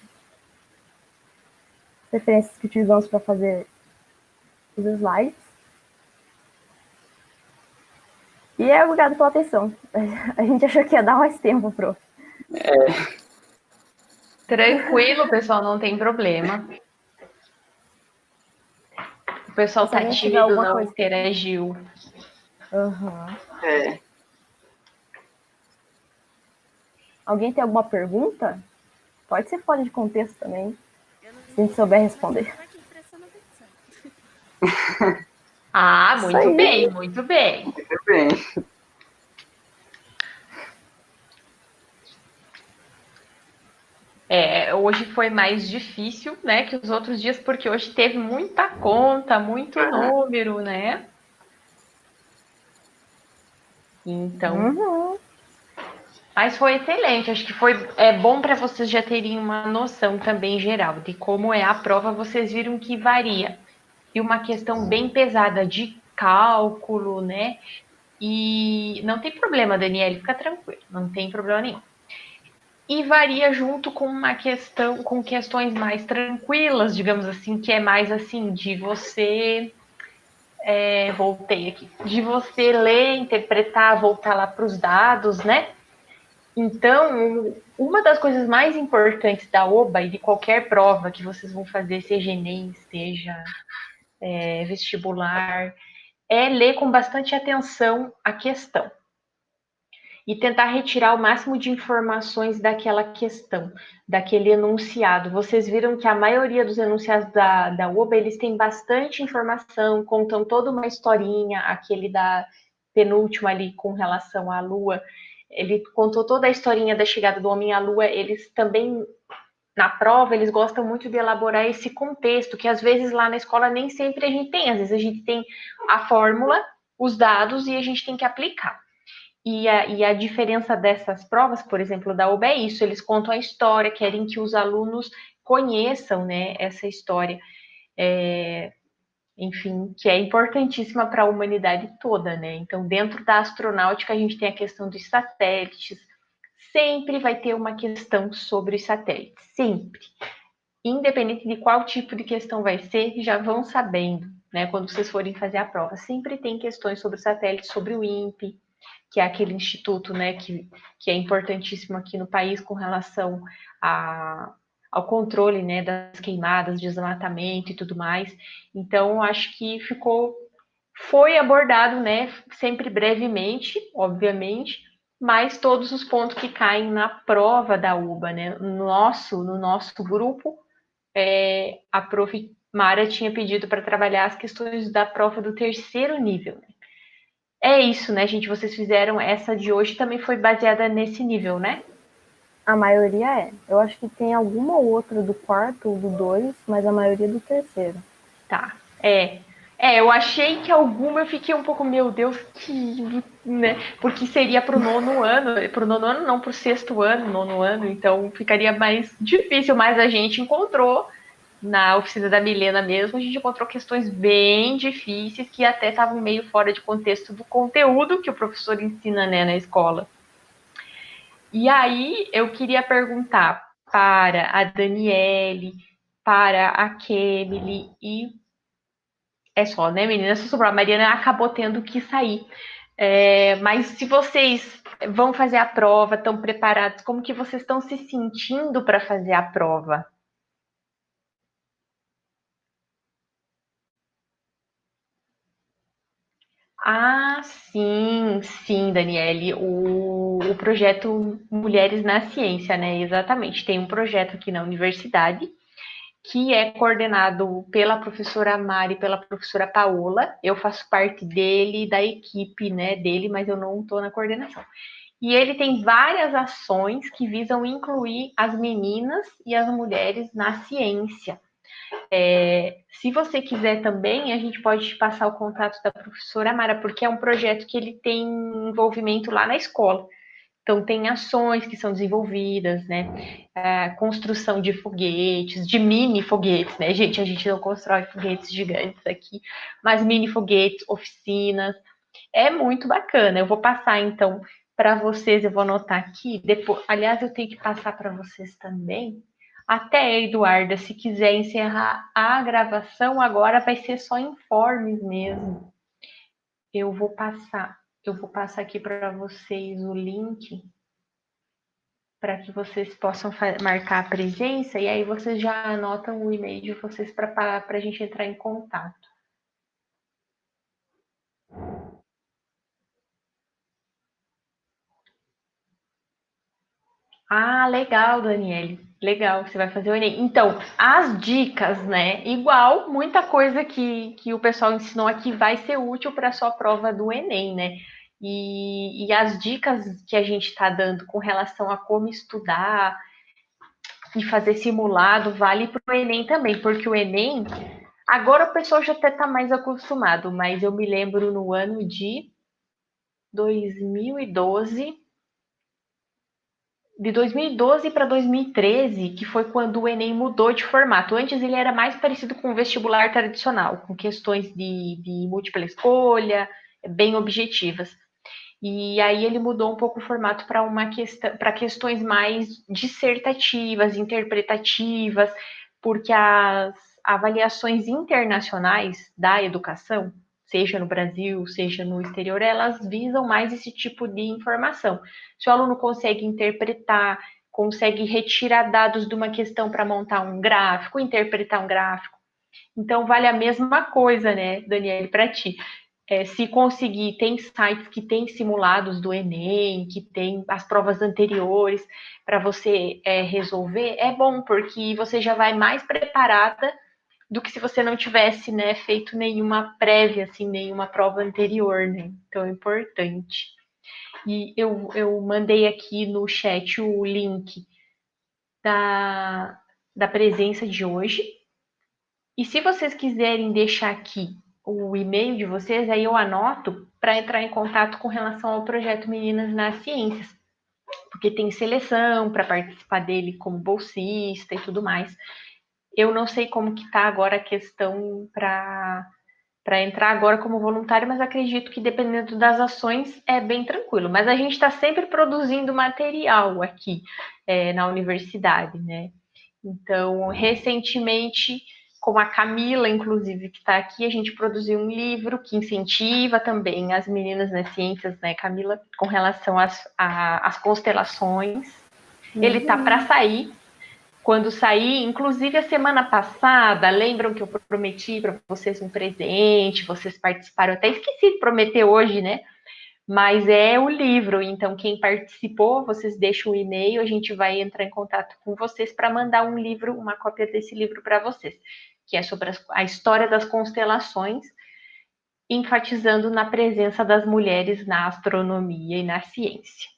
As referências que utilizamos para fazer os slides. E obrigado pela atenção. A gente achou que ia dar mais tempo, prof. Tranquilo, pessoal, não tem problema. O pessoal tá tímido, não interagiu. Uhum. Alguém tem alguma pergunta? Pode ser fora de contexto também, se a gente souber responder. Ah, muito bem, muito bem. Muito bem. Hoje foi mais difícil, né, que os outros dias, porque hoje teve muita conta, muito número, né? Então, mas foi excelente. Acho que é bom para vocês já terem uma noção também geral de como é a prova. Vocês viram que varia. E uma questão bem pesada de cálculo, né? E não tem problema, Daniele, fica tranquilo, não tem problema nenhum. E varia junto com uma questão, com questões mais tranquilas, digamos assim, que é mais assim, de você. Voltei aqui. De você ler, interpretar, voltar lá para os dados, né? Então, uma das coisas mais importantes da OBA e de qualquer prova que vocês vão fazer, seja Enem, seja vestibular, é ler com bastante atenção a questão e tentar retirar o máximo de informações daquela questão, daquele enunciado. Vocês viram que a maioria dos enunciados da OBA, eles têm bastante informação, contam toda uma historinha, aquele da penúltima ali com relação à Lua, ele contou toda a historinha da chegada do homem à Lua. Eles também, na prova, eles gostam muito de elaborar esse contexto, que às vezes lá na escola nem sempre a gente tem. Às vezes a gente tem a fórmula, os dados, e a gente tem que aplicar. E a diferença dessas provas, por exemplo, da UB é isso, eles contam a história, querem que os alunos conheçam, né, essa história, enfim, que é importantíssima para a humanidade toda, né? Então, dentro da astronáutica, a gente tem a questão dos satélites, sempre vai ter uma questão sobre os satélites, sempre. Independente de qual tipo de questão vai ser, já vão sabendo, né? Quando vocês forem fazer a prova, sempre tem questões sobre o satélite, sobre o INPE, que é aquele instituto, né, que é importantíssimo aqui no país com relação ao controle, né, das queimadas, desmatamento e tudo mais. Então, acho que foi abordado, né, sempre brevemente, obviamente, mas todos os pontos que caem na prova da UBA, né, no nosso grupo, a prof. Mara tinha pedido para trabalhar as questões da prova do terceiro nível, né? É isso, né, gente? Vocês fizeram essa de hoje, também foi baseada nesse nível, né? A maioria é. Eu acho que tem alguma outra do quarto ou do 2, mas a maioria é do terceiro. Tá. Eu achei que alguma eu fiquei um pouco, meu Deus, que. Né? Porque seria pro nono ano. Pro nono ano, não, pro sexto ano, nono ano. Então ficaria mais difícil, mas a gente encontrou. Na oficina da Milena mesmo, a gente encontrou questões bem difíceis que até estavam meio fora de contexto do conteúdo que o professor ensina, né, na escola. E aí eu queria perguntar para a Daniele, para a Kemily e é só, né, meninas? Só sobrou. A Mariana acabou tendo que sair. Mas se vocês vão fazer a prova, estão preparados, como que vocês estão se sentindo para fazer a prova? Ah, sim, sim, Daniele, o projeto Mulheres na Ciência, né? Exatamente. Tem um projeto aqui na universidade que é coordenado pela professora Mari e pela professora Paola. Eu faço parte dele, da equipe, né, dele, mas eu não estou na coordenação. E ele tem várias ações que visam incluir as meninas e as mulheres na ciência. Se você quiser também, a gente pode te passar o contato da professora Mara, porque é um projeto que ele tem envolvimento lá na escola. Então, tem ações que são desenvolvidas, né? Construção de foguetes, de mini foguetes, né, gente? A gente não constrói foguetes gigantes aqui, mas mini foguetes, oficinas. É muito bacana. Eu vou passar, então, para vocês, eu vou anotar aqui. Depois, aliás, eu tenho que passar para vocês também. Até, Eduarda, se quiser encerrar a gravação, agora vai ser só informes mesmo. Eu vou passar aqui para vocês o link para que vocês possam marcar a presença e aí vocês já anotam o e-mail de vocês para a gente entrar em contato. Ah, legal, Daniele. Legal, você vai fazer o Enem. Então, as dicas, né? Igual muita coisa que o pessoal ensinou aqui vai ser útil para a sua prova do Enem, né? E as dicas que a gente está dando com relação a como estudar e fazer simulado vale para o Enem também, porque o Enem, agora o pessoal já até está mais acostumado, mas eu me lembro no ano de 2012 de 2012 para 2013, que foi quando o Enem mudou de formato. Antes ele era mais parecido com o vestibular tradicional, com questões de múltipla escolha, bem objetivas. E aí ele mudou um pouco o formato para questões mais dissertativas, interpretativas, porque as avaliações internacionais da educação, seja no Brasil, seja no exterior, elas visam mais esse tipo de informação. Se o aluno consegue interpretar, consegue retirar dados de uma questão para montar um gráfico, interpretar um gráfico, então vale a mesma coisa, né, Daniele, para ti. Se conseguir, tem sites que tem simulados do Enem, que tem as provas anteriores para você resolver, é bom, porque você já vai mais preparada do que se você não tivesse, né, feito nenhuma prévia, assim, nenhuma prova anterior, né? Então é importante. E eu mandei aqui no chat o link da presença de hoje. E se vocês quiserem deixar aqui o e-mail de vocês, aí eu anoto para entrar em contato com relação ao projeto Meninas nas Ciências, porque tem seleção para participar dele como bolsista e tudo mais. Eu não sei como que está agora a questão para para entrar agora como voluntário, mas acredito que dependendo das ações é bem tranquilo. Mas a gente está sempre produzindo material aqui na universidade, né? Então, recentemente, com a Camila, inclusive, que está aqui, a gente produziu um livro que incentiva também as meninas nas ciências, né, Camila, com relação às constelações. Ele está para sair. Quando sair, inclusive a semana passada, lembram que eu prometi para vocês um presente, vocês participaram, eu até esqueci de prometer hoje, né? Mas é o livro, então quem participou, vocês deixam o e-mail, a gente vai entrar em contato com vocês para mandar um livro, uma cópia desse livro para vocês, que é sobre a história das constelações, enfatizando na presença das mulheres na astronomia e na ciência.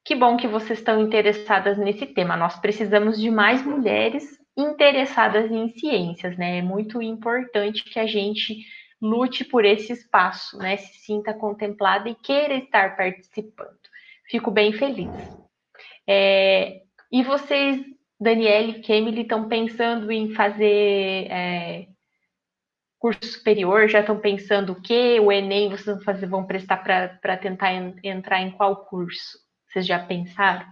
Que bom que vocês estão interessadas nesse tema. Nós precisamos de mais mulheres interessadas em ciências, né? É muito importante que a gente lute por esse espaço, né? Se sinta contemplada e queira estar participando. Fico bem feliz. E vocês, Daniele e Kemily, estão pensando em fazer curso superior? Já estão pensando o quê? O Enem vocês vão prestar para tentar entrar em qual curso? Vocês já pensaram?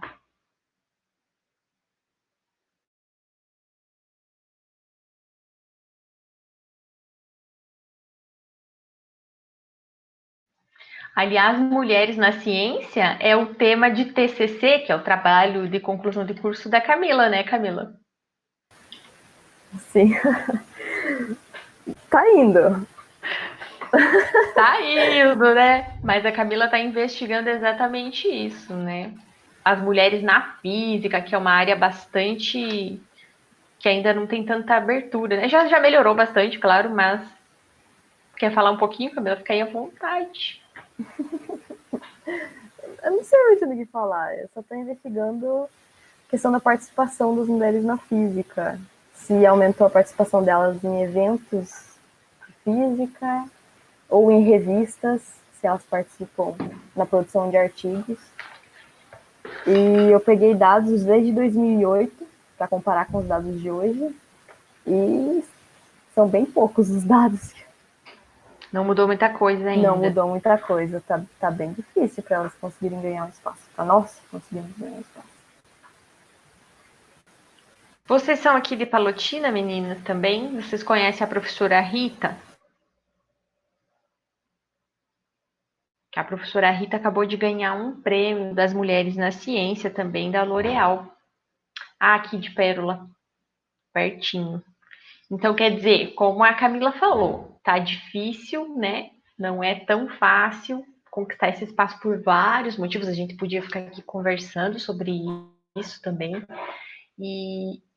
Aliás, Mulheres na Ciência é o tema de TCC, que é o trabalho de conclusão de curso da Camila, né, Camila? Sim. Tá indo. Tá indo, né? Mas a Camila está investigando exatamente isso, né? As mulheres na física, que é uma área bastante que ainda não tem tanta abertura, né? Já melhorou bastante, claro, mas quer falar um pouquinho, Camila? Fica aí à vontade. Eu não sei muito do que falar, eu só estou investigando a questão da participação das mulheres na física. Se aumentou a participação delas em eventos de física ou em revistas, se elas participam na produção de artigos. E eu peguei dados desde 2008 para comparar com os dados de hoje e são bem poucos os dados. Não mudou muita coisa ainda. Não mudou muita coisa, tá bem difícil para elas conseguirem ganhar um espaço. Para nós conseguirmos ganhar um espaço. Vocês são aqui de Palotina, meninas, também? Vocês conhecem a professora Rita? Que a professora Rita acabou de ganhar um prêmio das mulheres na ciência também da L'Oréal. Aqui de Pérola, pertinho. Então, quer dizer, como a Camila falou, tá difícil, né? Não é tão fácil conquistar esse espaço por vários motivos. A gente podia ficar aqui conversando sobre isso também.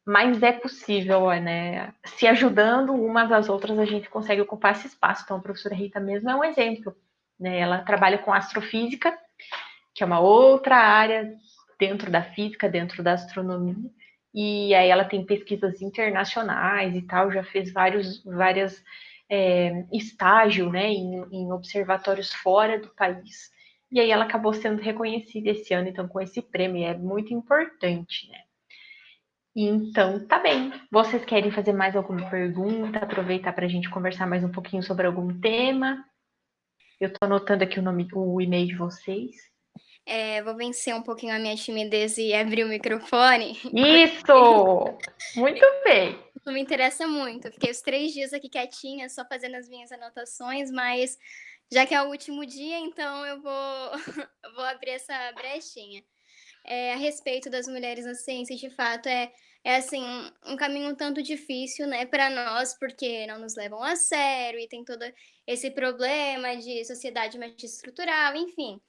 Mas é possível, né? Se ajudando umas às outras, a gente consegue ocupar esse espaço. Então, a professora Rita mesmo é um exemplo. Né? Ela trabalha com astrofísica, que é uma outra área dentro da física, dentro da astronomia. E aí ela tem pesquisas internacionais e tal, já fez vários estágios, né, em observatórios fora do país. E aí ela acabou sendo reconhecida esse ano, então, com esse prêmio, é muito importante, né? Então, tá bem. Vocês querem fazer mais alguma pergunta? Aproveitar para a gente conversar mais um pouquinho sobre algum tema? Eu estou anotando aqui o e-mail de vocês. Vou vencer um pouquinho a minha timidez e abrir o microfone. Isso! Muito bem. Não me interessa muito. Fiquei os 3 dias aqui quietinha, só fazendo as minhas anotações, mas já que é o último dia, então eu vou, eu vou abrir essa brechinha. A respeito das mulheres na ciência, de fato, assim, um caminho um tanto difícil, né, para nós, porque não nos levam a sério e tem todo esse problema de sociedade machista estrutural, enfim.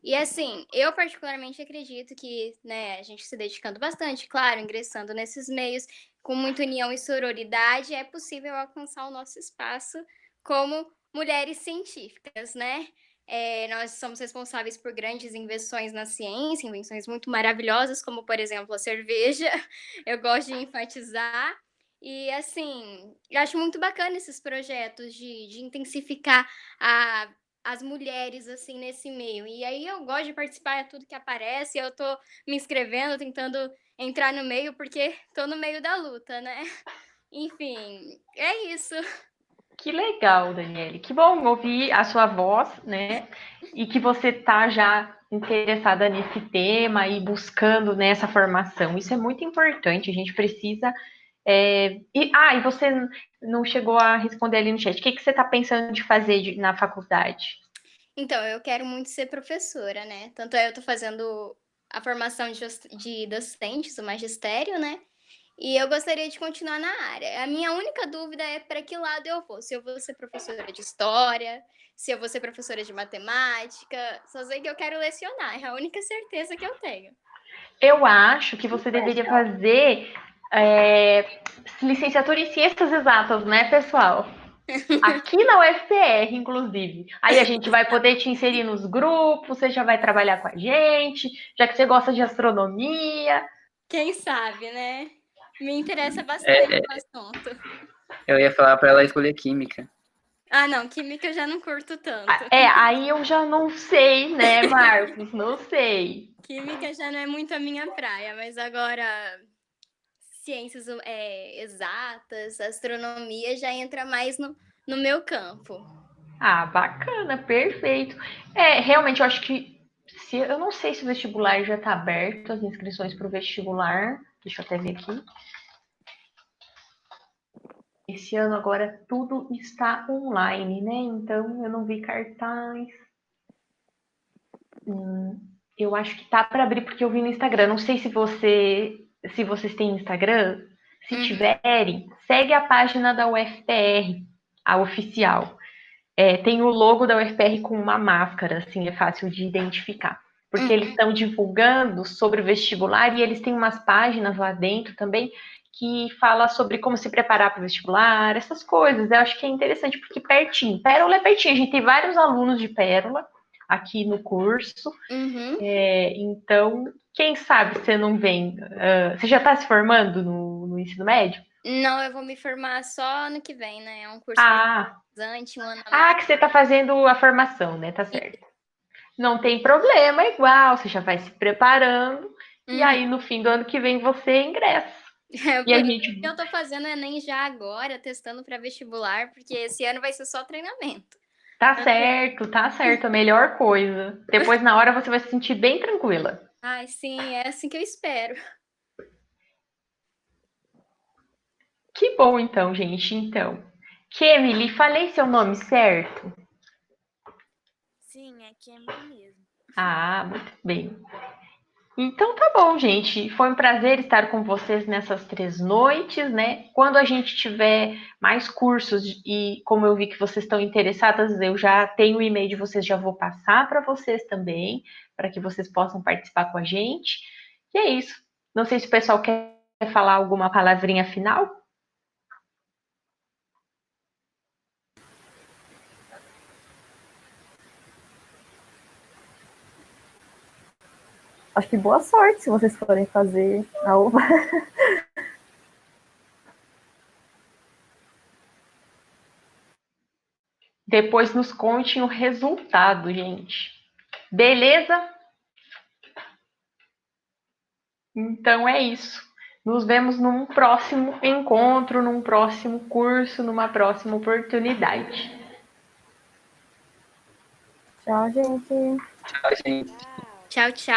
E assim, eu particularmente acredito que, né, a gente se dedicando bastante, claro, ingressando nesses meios, com muita união e sororidade, é possível alcançar o nosso espaço como mulheres científicas, né? Nós somos responsáveis por grandes invenções na ciência, invenções muito maravilhosas, como, por exemplo, a cerveja. Eu gosto de enfatizar. E, assim, eu acho muito bacana esses projetos de intensificar as mulheres, assim, nesse meio. E aí eu gosto de participar de tudo que aparece, eu tô me inscrevendo, tentando entrar no meio, porque tô no meio da luta, né? Enfim, é isso. Que legal, Daniele. Que bom ouvir a sua voz, né? E que você tá já interessada nesse tema e buscando nessa formação. Isso é muito importante. A gente precisa. E você não chegou a responder ali no chat. O que você está pensando de fazer na faculdade? Então, eu quero muito ser professora, né? Tanto é, eu tô fazendo a formação de docentes, o magistério, né? E eu gostaria de continuar na área. A minha única dúvida é para que lado eu vou. Se eu vou ser professora de história, se eu vou ser professora de matemática. Só sei que eu quero lecionar, é a única certeza que eu tenho. Eu acho que você deveria fazer licenciatura em ciências exatas, né, pessoal? Aqui na UFPR, inclusive. Aí a gente vai poder te inserir nos grupos, você já vai trabalhar com a gente, já que você gosta de astronomia. Quem sabe, né? Me interessa bastante o assunto. Eu ia falar para ela escolher química. Ah, não, química eu já não curto tanto. Aí eu já não sei, né, Marcos? Não sei. Química já não é muito a minha praia, mas agora ciências exatas, astronomia já entra mais no meu campo. Ah, bacana, perfeito. Realmente, eu acho que eu não sei se o vestibular já está aberto, as inscrições para o vestibular. Deixa eu até ver aqui. Esse ano agora tudo está online, né? Então eu não vi cartaz. Eu acho que tá para abrir porque eu vi no Instagram. Não sei se vocês têm Instagram. Se tiverem, segue a página da UFPR, a oficial. Tem o logo da UFPR com uma máscara, assim, é fácil de identificar. Porque eles estão divulgando sobre o vestibular e eles têm umas páginas lá dentro também que fala sobre como se preparar para o vestibular, essas coisas. Eu acho que é interessante, porque pertinho. Pérola é pertinho. A gente tem vários alunos de Pérola aqui no curso. Então, quem sabe você não vem... você já está se formando no ensino médio? Não, eu vou me formar só ano que vem, né? É um curso um ano a mais. Que você está fazendo a formação, né? Tá certo. Não tem problema, é igual, você já vai se preparando, e aí no fim do ano que vem você ingressa. E a gente... eu tô fazendo Enem já agora, testando para vestibular, porque esse ano vai ser só treinamento. Tá certo, a melhor coisa. Depois, na hora, você vai se sentir bem tranquila. Ai, sim, é assim que eu espero. Que bom, então, gente. Então, Kemily, falei seu nome certo? Sim, é Kemily mesmo. Ah, muito bem. Então tá bom, gente. Foi um prazer estar com vocês nessas 3 noites, né? Quando a gente tiver mais cursos e como eu vi que vocês estão interessadas, eu já tenho o e-mail de vocês, já vou passar para vocês também, para que vocês possam participar com a gente. E é isso. Não sei se o pessoal quer falar alguma palavrinha final. Acho que boa sorte se vocês forem fazer a UVA. Depois nos contem o resultado, gente. Beleza? Então é isso. Nos vemos num próximo encontro, num próximo curso, numa próxima oportunidade. Tchau, gente. Tchau, gente. Tchau, tchau.